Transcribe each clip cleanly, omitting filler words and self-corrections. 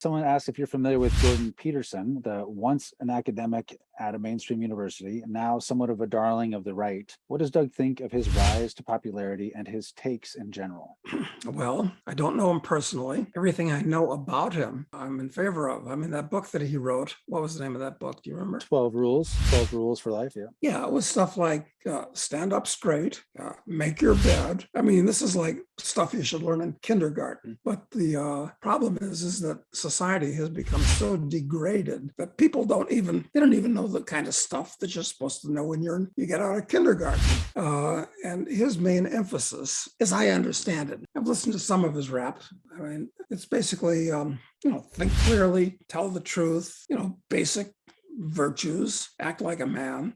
Someone asked if you're familiar with Jordan Peterson, the once an academic at a mainstream university, now somewhat of a darling of the right. What does Doug think of his rise to popularity and his takes in general? Well, I don't know him personally. Everything I know about him, I'm in favor of. I mean, that book that he wrote, what was the name of that book? Do you remember? 12 rules for life. Yeah. Yeah, it was stuff like stand up straight, make your bed. I mean, this is like stuff you should learn in kindergarten. But the problem is that society has become so degraded that people they don't even know the kind of stuff that you're supposed to know when you get out of kindergarten. And his main emphasis, as I understand it, I've listened to some of his rap. I mean, it's basically, think clearly, tell the truth, basic virtues, act like a man,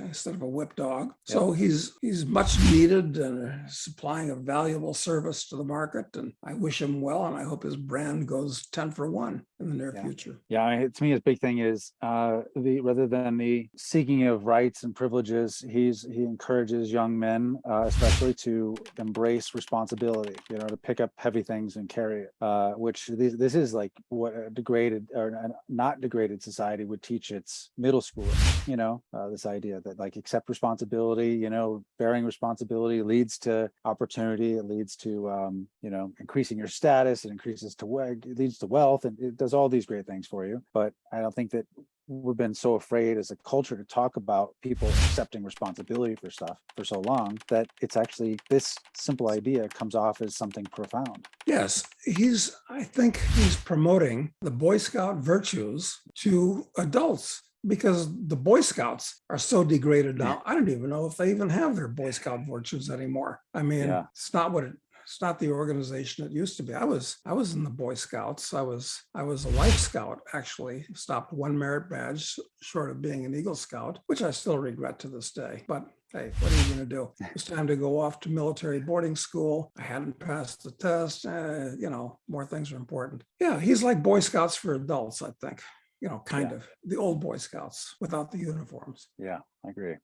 instead of a whip dog. Yep. So he's much needed and supplying a valuable service to the market. And I wish him well, and I hope his brand goes 10 for 1 in the near future. Yeah, to me, his big thing is rather than the seeking of rights and privileges, he encourages young men, especially, to embrace responsibility. To pick up heavy things and carry it. Which this is like what a degraded or not degraded society would teach its middle schoolers. This idea that like accept responsibility. Bearing responsibility leads to opportunity. It leads to increasing your status. It leads to wealth, and it does all these great things for you. But I don't think that we've been so afraid as a culture to talk about people accepting responsibility for stuff for so long that it's actually this simple idea comes off as something profound. Yes, I think he's promoting the Boy Scout virtues to adults, because the Boy Scouts are so degraded now. I don't even know if they even have their Boy Scout virtues anymore. I mean, It's not the organization it used to be. I was in the Boy Scouts. I was a Life Scout, actually. Stopped one merit badge short of being an Eagle Scout, which I still regret to this day. But hey, what are you going to do? It was time to go off to military boarding school. I hadn't passed the test. More things are important. Yeah, he's like Boy Scouts for adults, I think. Kind of the old Boy Scouts without the uniforms. Yeah, I agree.